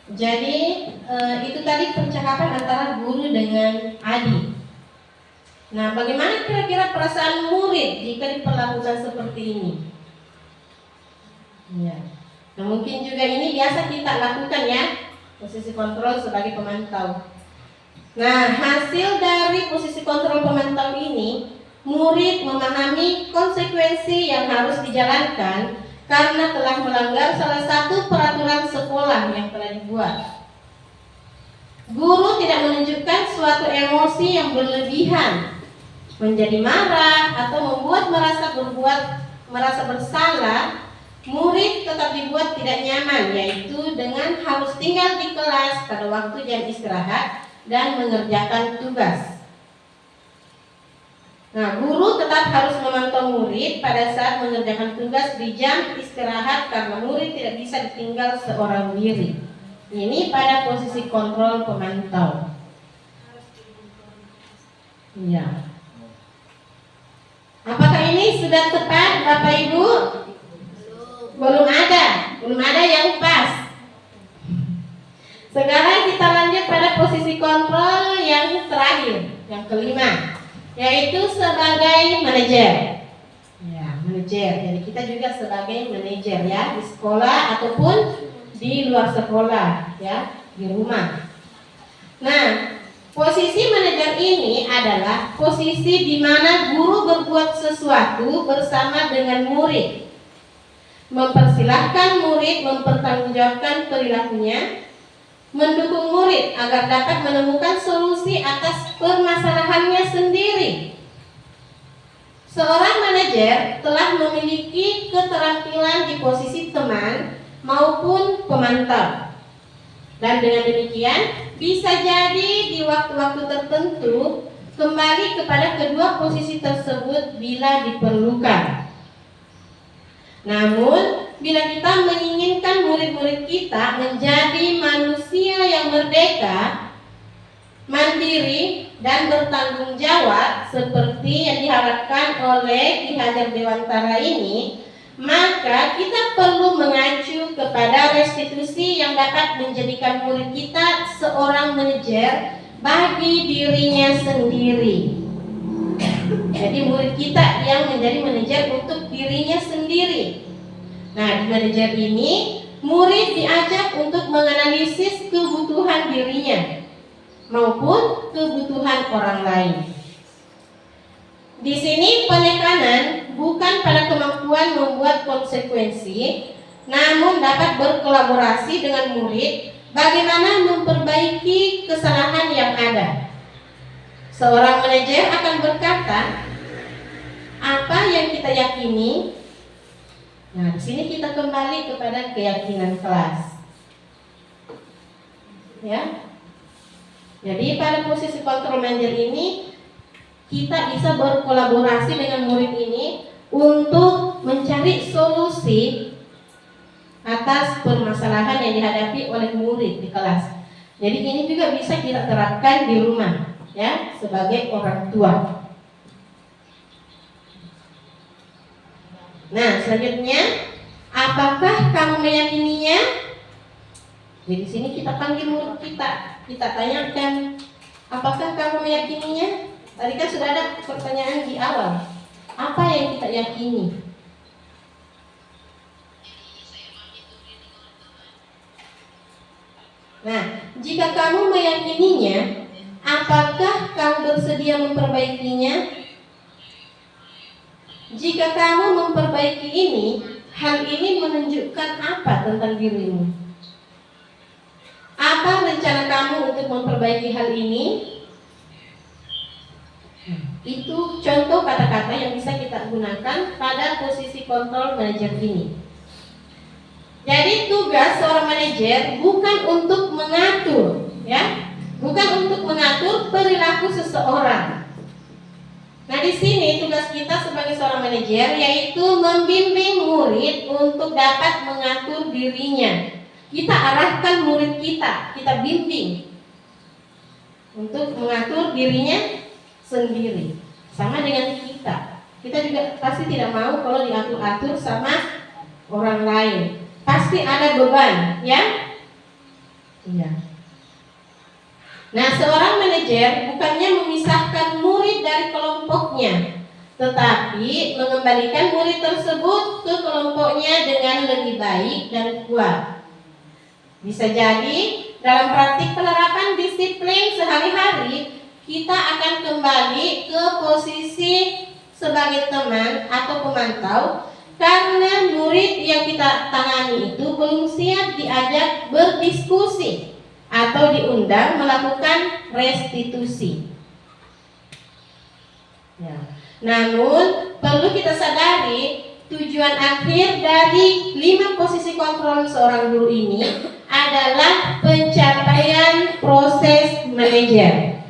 Jadi itu tadi percakapan antara guru dengan adik. Nah, bagaimana kira-kira perasaan murid jika diperlakukan seperti ini? Ya. Nah, mungkin juga ini biasa kita lakukan ya, posisi kontrol sebagai pemantau. Nah, hasil dari posisi kontrol pemantau ini, murid memahami konsekuensi yang harus dijalankan karena telah melanggar salah satu peraturan sekolah yang telah dibuat. Guru tidak menunjukkan suatu emosi yang berlebihan, menjadi marah atau membuat merasa bersalah. Murid tetap dibuat tidak nyaman, yaitu dengan harus tinggal di kelas pada waktu jam istirahat dan mengerjakan tugas. Nah, guru tetap harus memantau murid pada saat mengerjakan tugas di jam istirahat karena murid tidak bisa ditinggal seorang diri. Ini pada posisi kontrol pemantau. Ya. Apakah ini sudah tepat, Bapak Ibu? Belum ada yang pas. Sekarang kita lanjut pada posisi kontrol yang terakhir, yang kelima, yaitu sebagai manajer. Ya, manajer. Jadi kita juga sebagai manajer ya, di sekolah ataupun di luar sekolah ya, di rumah. Nah, posisi manajer ini adalah posisi di mana guru berbuat sesuatu bersama dengan murid, mempersilahkan murid mempertanggungjawabkan perilakunya, mendukung murid agar dapat menemukan solusi atas permasalahannya sendiri. Seorang manajer telah memiliki keterampilan di posisi teman maupun pemantau. Dan dengan demikian bisa jadi di waktu-waktu tertentu kembali kepada kedua posisi tersebut bila diperlukan. Namun, bila kita menginginkan murid-murid kita menjadi manusia yang merdeka, mandiri, dan bertanggung jawab seperti yang diharapkan oleh Ki Hajar Dewantara ini, maka kita perlu mengacu kepada restitusi yang dapat menjadikan murid kita seorang manajer bagi dirinya sendiri. Jadi murid kita yang menjadi manajer untuk dirinya sendiri. Nah, di manajer ini murid diajak untuk menganalisis kebutuhan dirinya maupun kebutuhan orang lain. Di sini penekanan bukan pada kemampuan membuat konsekuensi, namun dapat berkolaborasi dengan murid bagaimana memperbaiki kesalahan yang ada. Seorang manajer akan berkata, apa yang kita yakini. Nah, di sini kita kembali kepada keyakinan kelas. Ya. Jadi pada posisi kontrol manajer ini kita bisa berkolaborasi dengan murid ini untuk mencari solusi atas permasalahan yang dihadapi oleh murid di kelas. Jadi ini juga bisa kita terapkan di rumah ya, sebagai orang tua. Nah, selanjutnya, apakah kamu meyakininya? Jadi di sini kita panggil murid kita tanyakan, apakah kamu meyakininya? Tadi kan sudah ada pertanyaan di awal. Apa yang kita yakini? Nah, jika kamu meyakininya, apakah kamu bersedia memperbaikinya? Jika kamu memperbaiki ini, hal ini menunjukkan apa tentang dirimu? Apa rencana kamu untuk memperbaiki hal ini? Itu contoh kata-kata yang bisa kita gunakan pada posisi kontrol manajer ini. Jadi tugas seorang manajer bukan untuk mengatur, ya, bukan untuk mengatur perilaku seseorang. Nah, di sini tugas kita sebagai seorang manajer yaitu membimbing murid untuk dapat mengatur dirinya. Kita arahkan murid kita bimbing untuk mengatur dirinya sendiri. Sama dengan kita. Kita juga pasti tidak mau kalau diatur-atur sama orang lain. Pasti ada beban, ya. Iya. Nah, seorang manajer bukannya memisahkan murid dari kelompoknya, tetapi mengembalikan murid tersebut ke kelompoknya dengan lebih baik dan kuat. Bisa jadi dalam praktik penerapan disiplin sehari-hari, kita akan kembali ke posisi sebagai teman atau pemantau karena murid yang kita tangani itu belum siap diajak berdiskusi atau diundang melakukan restitusi. Ya. Namun perlu kita sadari tujuan akhir dari 5 posisi kontrol seorang guru ini adalah pencapaian proses manajer,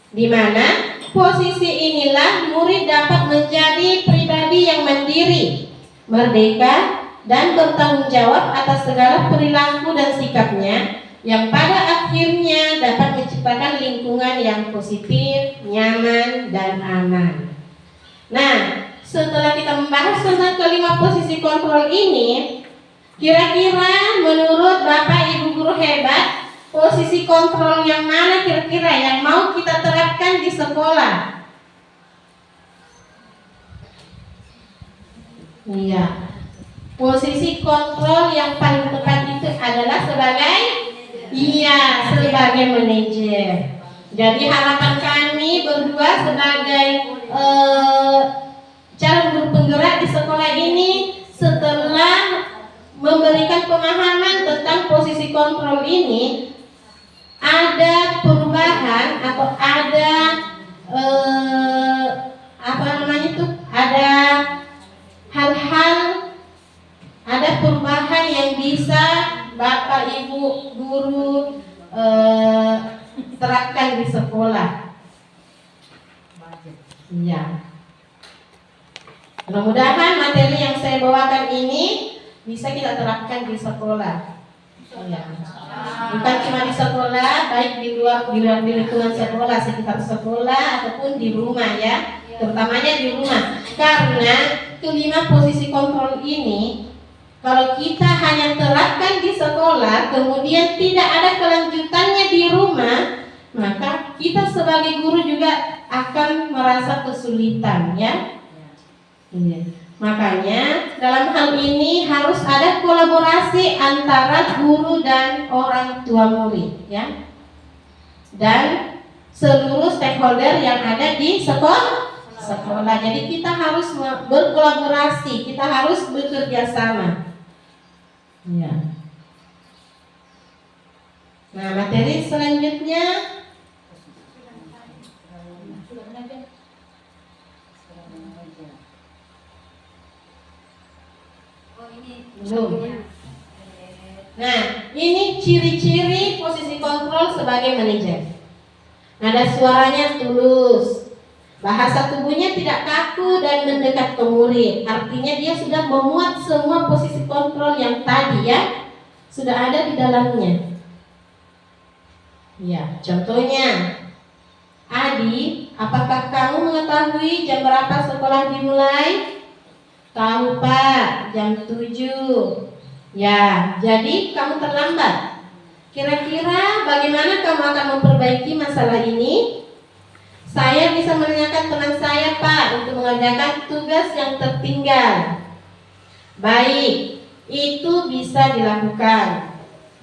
di mana posisi inilah murid dapat menjadi pribadi yang mandiri, merdeka, dan bertanggung jawab atas segala perilaku dan sikapnya, yang pada akhirnya dapat menciptakan lingkungan yang positif, nyaman, dan aman. Nah, setelah kita membahas tentang kelima posisi kontrol ini, kira-kira menurut Bapak Ibu guru hebat, posisi kontrol yang mana kira-kira yang mau kita terapkan di sekolah? Iya, posisi kontrol yang paling tepat itu adalah sebagai sebagai manajer. Jadi harapan kami berdua sebagai calon guru penggerak di sekolah ini, setelah memberikan pemahaman tentang posisi kontrol ini, ada perubahan atau ada ada hal-hal, ada perubahan yang bisa Bapak Ibu guru terapkan di sekolah. Iya. Mudah-mudahan materi yang saya bawakan ini bisa kita terapkan di sekolah. Ya. Bukan cuma di sekolah, baik di luar di lingkungan sekolah, sekitar sekolah ataupun di rumah ya, terutamanya di rumah. Karena kelima posisi kontrol ini, kalau kita hanya terapkan di sekolah, kemudian tidak ada kelanjutannya di rumah, maka kita sebagai guru juga akan merasa kesulitan ya. Makanya dalam hal ini harus ada kolaborasi antara guru dan orang tua murid ya, dan seluruh stakeholder yang ada di sekolah. Jadi kita harus berkolaborasi, kita harus bekerja sama ya. Nah, materi selanjutnya belum. Nah, ini ciri-ciri posisi kontrol sebagai manajer. Nada suaranya tulus, bahasa tubuhnya tidak kaku dan mendekat ke murid. Artinya dia sudah memuat semua posisi kontrol yang tadi ya, sudah ada di dalamnya. Ya, contohnya, Adi, apakah kamu mengetahui jam berapa sekolah dimulai? Tahu Pak, jam 7. Ya, jadi kamu terlambat. Kira-kira bagaimana kamu akan memperbaiki masalah ini? Saya bisa menanyakan teman saya Pak untuk mengerjakan tugas yang tertinggal. Baik, itu bisa dilakukan.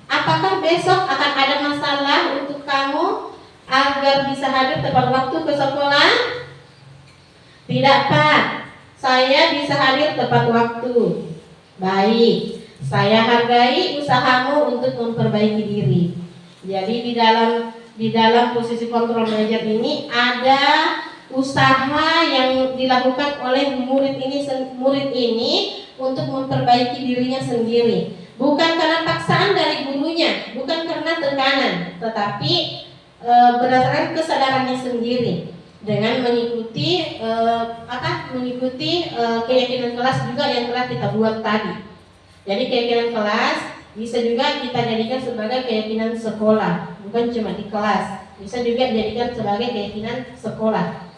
Apakah besok akan ada masalah untuk kamu agar bisa hadir tepat waktu ke sekolah? Tidak Pak, saya bisa hadir tepat waktu. Baik, saya hargai usahamu untuk memperbaiki diri. Jadi di dalam posisi kontrol manajer ini ada usaha yang dilakukan oleh murid ini untuk memperbaiki dirinya sendiri. Bukan karena paksaan dari gurunya, bukan karena tekanan, tetapi berdasarkan kesadarannya sendiri. Dengan mengikuti keyakinan kelas juga yang telah kita buat tadi. Jadi keyakinan kelas bisa juga kita jadikan sebagai keyakinan sekolah, bukan cuma di kelas, bisa juga dijadikan sebagai keyakinan sekolah.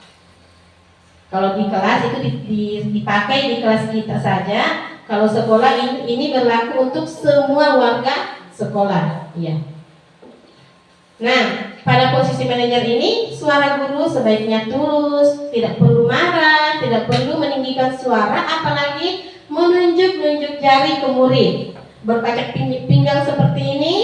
Kalau di kelas itu dipakai di kelas kita saja. Kalau sekolah ini berlaku untuk semua warga sekolah, iya. Nah, pada posisi manajer ini, suara guru sebaiknya tulus, tidak perlu marah, tidak perlu meninggikan suara, apalagi menunjuk-nunjuk jari ke murid, berpacak pinggang seperti ini,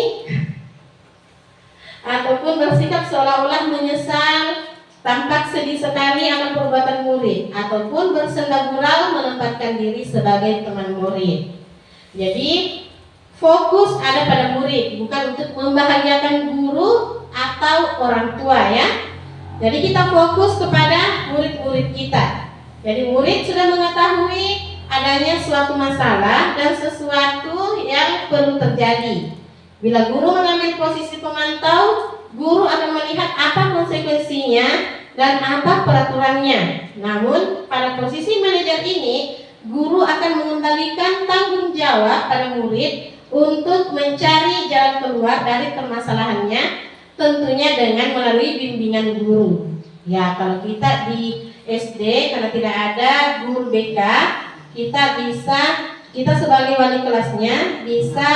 ataupun bersikap seolah-olah menyesal, tampak sedih sekali akan perbuatan murid, ataupun bersenda gurau menempatkan diri sebagai teman murid. Jadi fokus ada pada murid, bukan untuk membahagiakan guru atau orang tua ya. Jadi kita fokus kepada murid-murid kita. Jadi murid sudah mengetahui adanya suatu masalah dan sesuatu yang perlu terjadi. Bila guru mengambil posisi pemantau, guru akan melihat apa konsekuensinya dan apa peraturannya. Namun pada posisi manajer ini, guru akan mengembalikan tanggung jawab pada murid untuk mencari jalan keluar dari permasalahannya, tentunya dengan melalui bimbingan guru. Ya, kalau kita di SD karena tidak ada guru BK, kita sebagai wali kelasnya bisa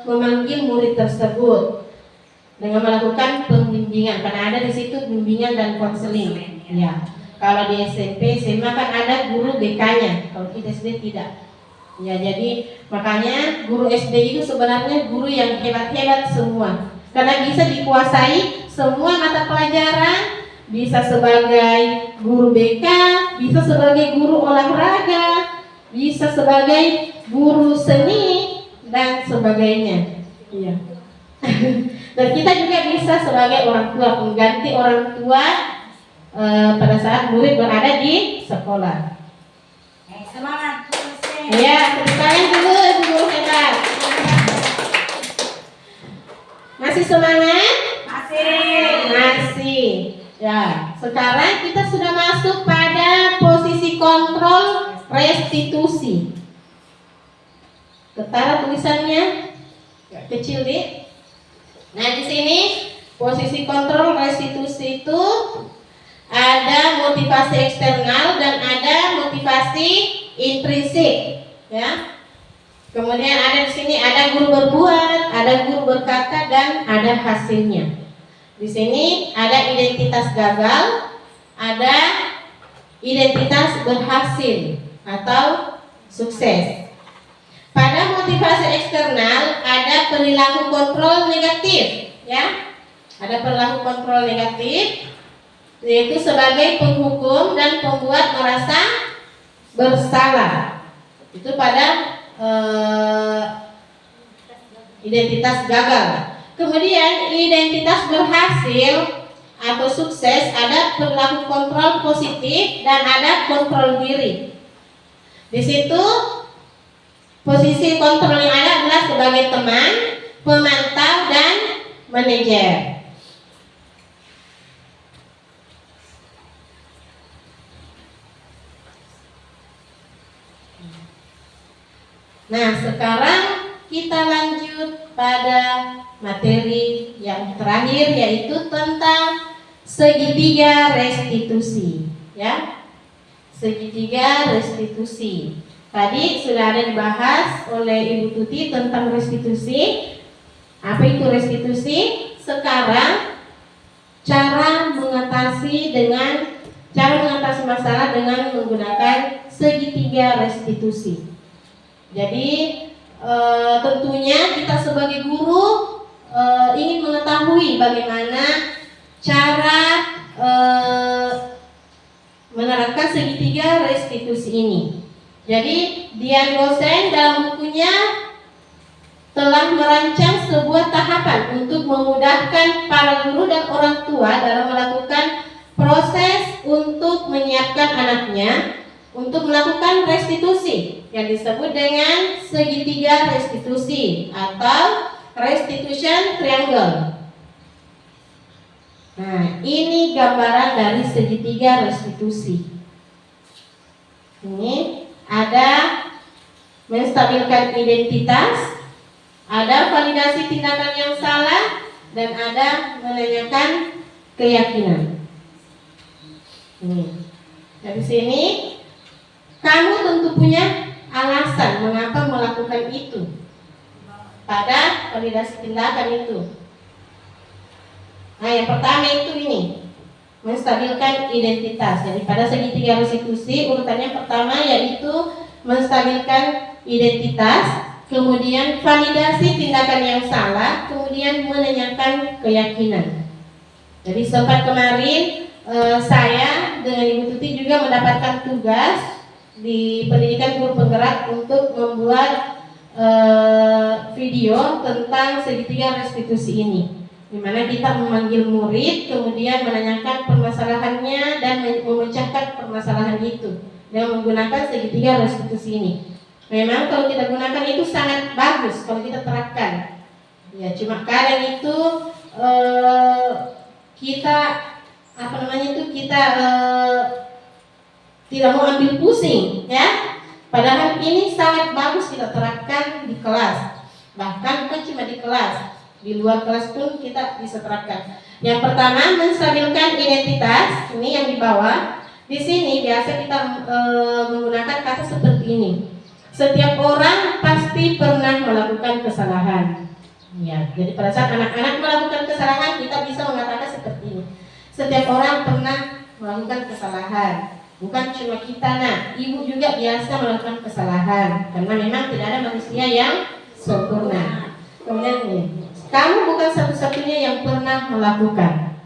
memanggil murid tersebut dengan melakukan pembimbingan, karena ada di situ bimbingan dan konseling. Ya, kalau di SMP, SMA kan ada guru BK-nya, kalau kita SD tidak. Ya, jadi makanya guru SD itu sebenarnya guru yang hebat-hebat semua, karena bisa dikuasai semua mata pelajaran, bisa sebagai guru BK, bisa sebagai guru olahraga, bisa sebagai guru seni dan sebagainya. Iya. Dan kita juga bisa sebagai orang tua, pengganti orang tua pada saat murid berada di sekolah. Semangat. Ya, tepuk tangan dulu guru hebat. Masih semangat? Masih. Ya, sekarang kita sudah masuk pada posisi kontrol restitusi. Ketara tulisannya kecil nih. Nah, di sini posisi kontrol restitusi itu ada motivasi eksternal dan ada motivasi intrinsik. Ya. Kemudian ada di sini ada guru berbuat, ada guru berkata, dan ada hasilnya. Di sini ada identitas gagal, ada identitas berhasil atau sukses. Pada motivasi eksternal ada perilaku kontrol negatif, ya. Ada perilaku kontrol negatif, yaitu sebagai penghukum dan pembuat merasa bersalah. Itu pada identitas gagal. Kemudian identitas berhasil atau sukses ada perilaku kontrol positif dan ada kontrol diri. Di situ posisi kontrol yang ada adalah sebagai teman, pemantau, dan manajer. Nah, sekarang kita lanjut pada materi yang terakhir, yaitu tentang segitiga restitusi, ya. Segitiga restitusi. Tadi sudah ada dibahas oleh Ibu Tuti tentang restitusi. Apa itu restitusi? Sekarang cara mengatasi masalah dengan menggunakan segitiga restitusi. Jadi tentunya kita sebagai guru ingin mengetahui bagaimana cara menerapkan segitiga restitusi ini. Jadi Dian Gosen dalam bukunya telah merancang sebuah tahapan untuk memudahkan para guru dan orang tua dalam melakukan proses untuk menyiapkan anaknya untuk melakukan restitusi yang disebut dengan segitiga restitusi atau restitution triangle. Nah, ini gambaran dari segitiga restitusi. Ini ada menstabilkan identitas, ada validasi tindakan yang salah, dan ada menanyakan keyakinan. Dari sini kamu tentu punya alasan mengapa melakukan itu pada validasi tindakan itu. Nah, yang pertama itu ini, menstabilkan identitas. Jadi pada segitiga restitusi urutannya pertama yaitu menstabilkan identitas, kemudian validasi tindakan yang salah, kemudian menanyakan keyakinan. Jadi sempat kemarin saya dengan Ibu Tuti juga mendapatkan tugas di pendidikan guru penggerak untuk membuat video tentang segitiga restitusi ini, di mana kita memanggil murid, kemudian menanyakan permasalahannya dan memecahkan permasalahan itu dengan menggunakan segitiga restitusi ini. Memang kalau kita gunakan itu sangat bagus kalau kita terapkan. Ya, cuma kadang itu kita tidak mau ambil pusing, ya. Padahal ini sangat bagus kita terapkan di kelas. Bahkan bukan cuma di kelas, di luar kelas pun kita bisa terapkan. Yang pertama, menstabilkan identitas. Ini yang di bawah. Di sini biasa kita menggunakan kata seperti ini. Setiap orang pasti pernah melakukan kesalahan. Ya, jadi pada saat anak-anak melakukan kesalahan, kita bisa mengatakan seperti ini. Setiap orang pernah melakukan kesalahan. Bukan cuma kita, ibu juga biasa melakukan kesalahan. Karena memang tidak ada manusia yang sempurna. Kemudian ini, kamu bukan satu-satunya yang pernah melakukan.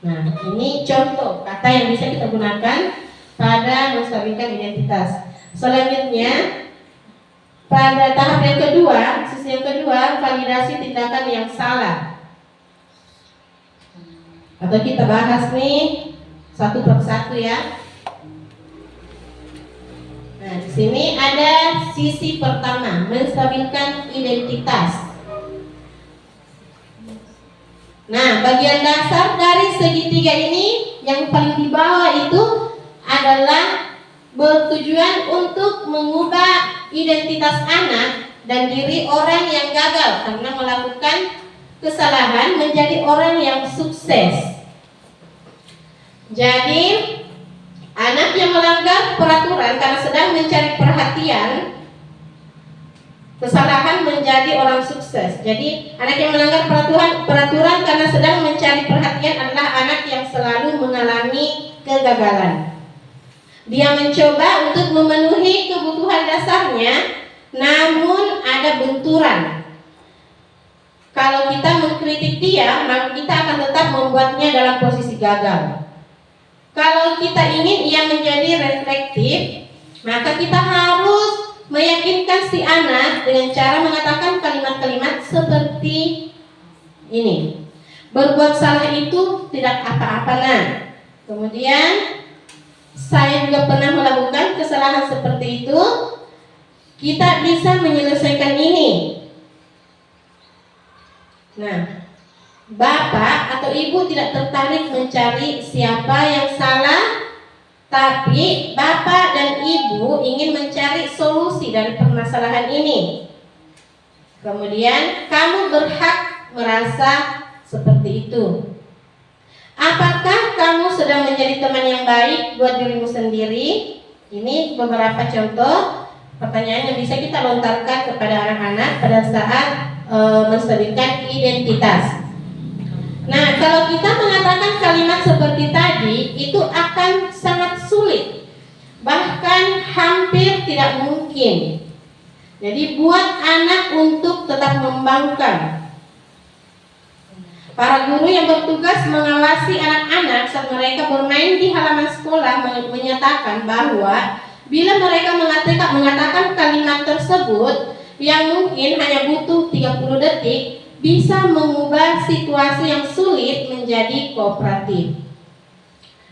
Nah, ini contoh kata yang bisa kita gunakan pada menstabilkan identitas. Selanjutnya, pada tahap yang kedua, sisi yang kedua, validasi tindakan yang salah. Atau kita bahas nih satu per satu ya. Nah, di sini ada sisi pertama, menstabilkan identitas. Nah, bagian dasar dari segitiga ini yang paling di bawah itu adalah bertujuan untuk mengubah identitas anak dan diri orang yang gagal karena melakukan kesalahan menjadi orang yang sukses. Jadi, anak yang melanggar peraturan karena sedang mencari perhatian, kesalahan menjadi orang sukses. Jadi, anak yang melanggar peraturan karena sedang mencari perhatian adalah anak yang selalu mengalami kegagalan. Dia mencoba untuk memenuhi kebutuhan dasarnya, namun ada benturan. Kalau kita mengkritik dia, maka kita akan tetap membuatnya dalam posisi gagal. Kalau kita ingin ia menjadi reflektif, maka kita harus meyakinkan si anak dengan cara mengatakan kalimat-kalimat seperti ini. Berbuat salah itu tidak apa-apa, Kemudian, saya juga pernah melakukan kesalahan seperti itu. Kita bisa menyelesaikan ini. Nah, Bapak atau Ibu tidak tertarik mencari siapa yang salah, tapi Bapak dan Ibu ingin mencari solusi dari permasalahan ini. Kemudian kamu berhak merasa seperti itu. Apakah kamu sedang menjadi teman yang baik buat dirimu sendiri? Ini beberapa contoh pertanyaan yang bisa kita lontarkan kepada anak-anak pada saat menstabilkan identitas. Nah, kalau kita mengatakan kalimat seperti tadi, itu akan sangat sulit, bahkan hampir tidak mungkin. Jadi buat anak untuk tetap membangkang. Para guru yang bertugas mengawasi anak-anak saat mereka bermain di halaman sekolah menyatakan bahwa bila mereka mengatakan kalimat tersebut yang mungkin hanya butuh 30 detik, bisa mengubah situasi yang sulit menjadi kooperatif.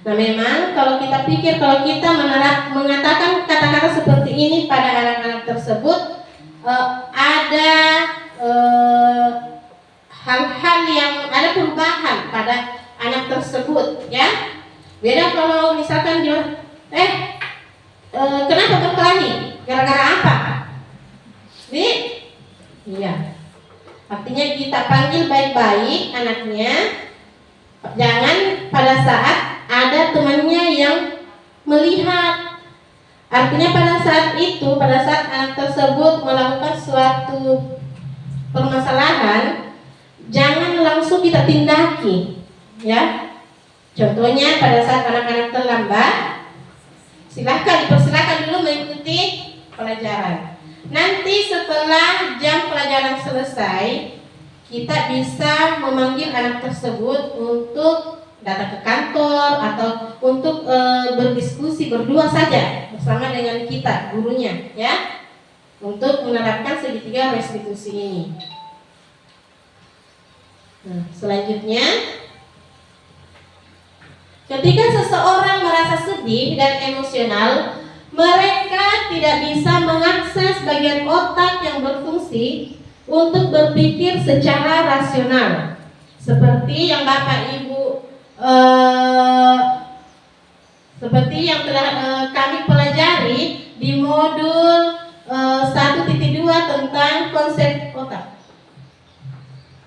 Nah, memang kalau kita pikir, kalau kita mengatakan kata-kata seperti ini pada anak-anak tersebut, ada hal-hal yang ada perubahan pada anak tersebut, ya. Beda kalau misalkan dia, kenapa berkelahi? Gara-gara apa? Iya. Artinya kita panggil baik-baik anaknya. Jangan pada saat ada temannya yang melihat. Artinya pada saat itu, pada saat anak tersebut melakukan suatu permasalahan, jangan langsung kita tindaki. Ya, contohnya pada saat anak-anak terlambat, dipersilahkan dulu mengikuti pelajaran. Nanti setelah jam pelajaran selesai, kita bisa memanggil anak tersebut untuk datang ke kantor atau untuk berdiskusi berdua saja bersama dengan kita, gurunya, ya, untuk menerapkan segitiga restitusi ini. Nah, selanjutnya, ketika seseorang merasa sedih dan emosional, mereka tidak bisa mengakses bagian otak yang berfungsi untuk berpikir secara rasional. Seperti yang Bapak Ibu seperti yang telah kami pelajari di modul 1.2 tentang konsep otak.